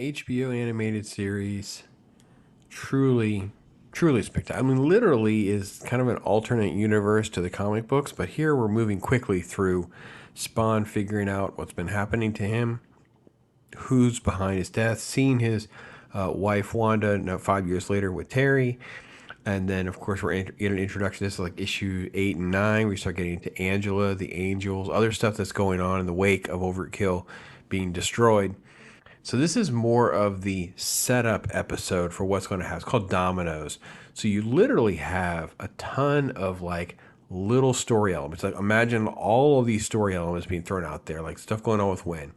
HBO animated series. Truly, truly spectacular. I mean, literally is kind of an alternate universe to the comic books, but here we're moving quickly through Spawn figuring out what's been happening to him, who's behind his death, seeing his wife Wanda now 5 years later with Terry. And then, of course, we're in an introduction. This is like issue 8 and 9. We start getting into Angela, the Angels, other stuff that's going on in the wake of Overkill being destroyed. So this is more of the setup episode for what's going to happen. It's called Dominoes. So you literally have a ton of like little story elements. Like imagine all of these story elements being thrown out there, like stuff going on with Wynn,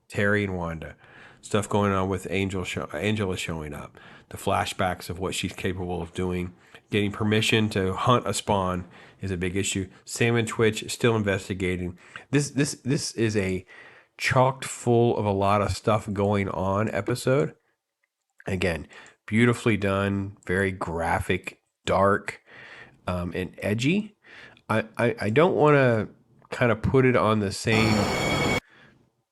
Terry and Wanda, stuff going on with Angela showing up, the flashbacks of what she's capable of doing, getting permission to hunt a spawn is a big issue. Sam and Twitch still investigating. This is a chocked full of a lot of stuff going on episode. Again, beautifully done, very graphic, dark, and edgy. I don't want to kind of put it on the same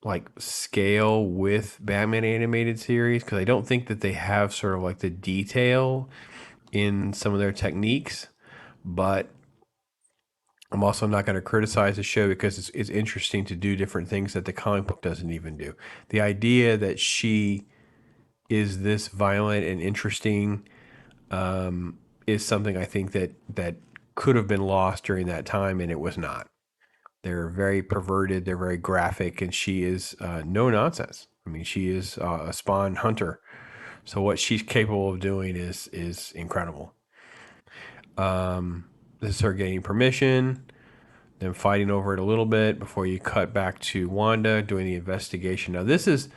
like scale with Batman animated series because I don't think that they have sort of like the detail in some of their techniques, but I'm also not going to criticize the show because it's interesting to do different things that the comic book doesn't even do. The idea that she is this violent and interesting is something I think that could have been lost during that time, and it was not. They're very perverted, they're very graphic, and she is no nonsense. I mean, she is a spawn hunter. So what she's capable of doing is incredible. This is her getting permission, then fighting over it a little bit before you cut back to Wanda doing the investigation. Now this is,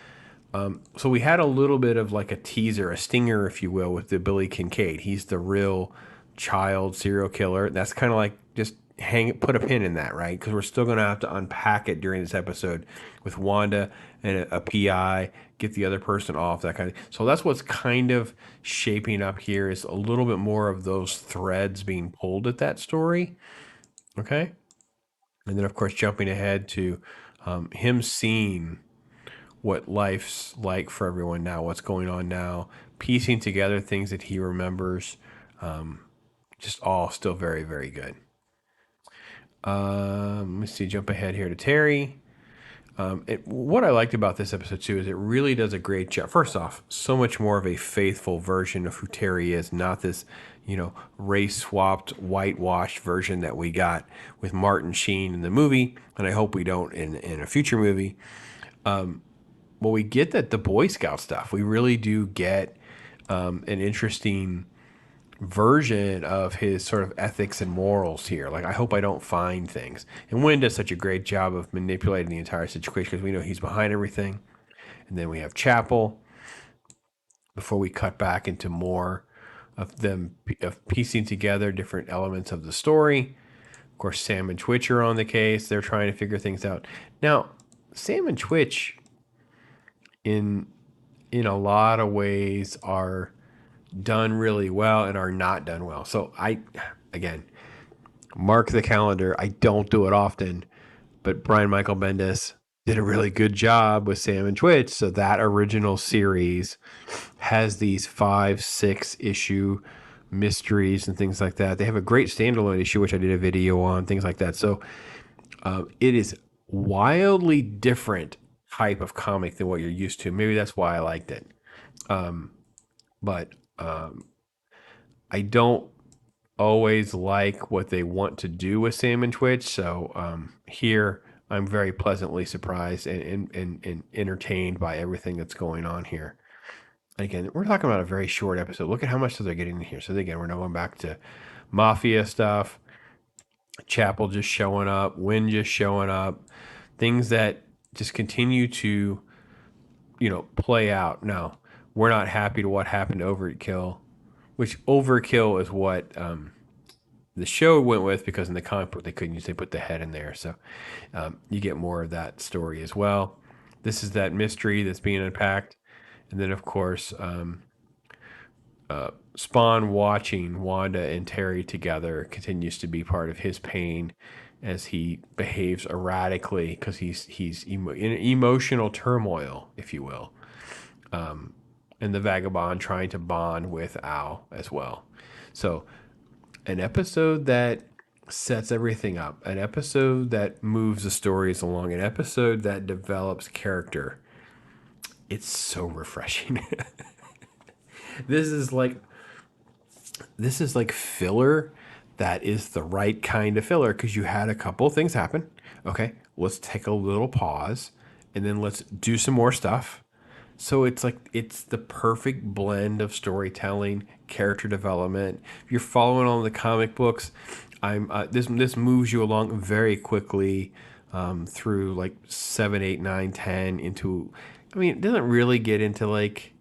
so we had a little bit of like a teaser, a stinger, if you will, with the Billy Kincaid. He's the real child serial killer. That's kind of like just put a pin in that, right? Because we're still going to have to unpack it during this episode with Wanda and a PI, get the other person off, that kind of. So that's what's kind of shaping up here is a little bit more of those threads being pulled at that story. Okay. And then, of course, jumping ahead to him seeing what life's like for everyone now, what's going on now, piecing together things that he remembers. Just all still very, very good. Let me see, jump ahead here to Terry. What I liked about this episode too is it really does a great job. First off, so much more of a faithful version of who Terry is, not this, race swapped, whitewashed version that we got with Martin Sheen in the movie, and I hope we don't in a future movie. Well, we get that the Boy Scout stuff. We really do get an interesting version of his sort of ethics and morals here. Like, I hope I don't find things. And Wynn does such a great job of manipulating the entire situation because we know he's behind everything. And then we have Chapel before we cut back into more of them of piecing together different elements of the story. Of course, Sam and Twitch are on the case. They're trying to figure things out. Now, Sam and Twitch in a lot of ways are done really well and are not done well. So again, mark the calendar. I don't do it often, but Brian Michael Bendis did a really good job with Sam and Twitch. So that original series has these 5-6 issue mysteries and things like that. They have a great standalone issue, which I did a video on, things like that. So it is wildly different type of comic than what you're used to. Maybe that's why I liked it. But I don't always like what they want to do with Sam and Twitch. So here I'm very pleasantly surprised and entertained by everything that's going on here. Again, we're talking about a very short episode. Look at how much they're getting in here. So again, we're now going back to Mafia stuff, Chapel just showing up, Wynn just showing up, things that just continue to, play out. Now, we're not happy to what happened to Overkill, which Overkill is what the show went with because in the comic book they couldn't use, they put the head in there. So you get more of that story as well. This is that mystery that's being unpacked. And then, of course, Spawn watching Wanda and Terry together continues to be part of his pain as he behaves erratically because he's in emotional turmoil, if you will. and the vagabond trying to bond with Al as well. So, an episode that sets everything up, an episode that moves the stories along, an episode that develops character. It's so refreshing. this is like this is like filler that is the right kind of filler because you had a couple of things happen. Okay, let's take a little pause and then let's do some more stuff. So it's like it's the perfect blend of storytelling, character development. If you're following on the comic books, I'm this moves you along very quickly through like 7, 8, 9, 10 into. I mean, it doesn't really get into like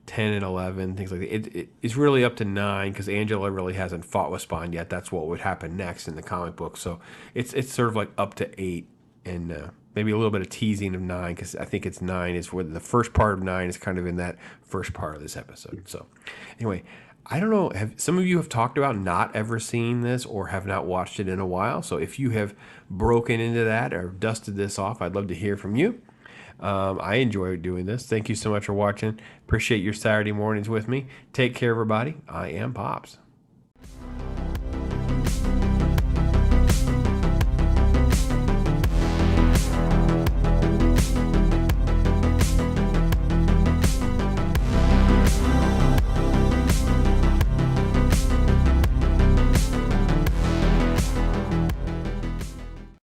10 and 11 things like that. It's really up to 9 because Angela really hasn't fought with Spawn yet. That's what would happen next in the comic book. So it's sort of like up to 8 and maybe a little bit of teasing of 9 because I think it's 9 is where the first part of 9 is kind of in that first part of this episode. So anyway, I don't know. Have some of you have talked about not ever seeing this or have not watched it in a while? So if you have broken into that or dusted this off, I'd love to hear from you. I enjoy doing this. Thank you so much for watching. Appreciate your Saturday mornings with me. Take care, everybody. I am Pops.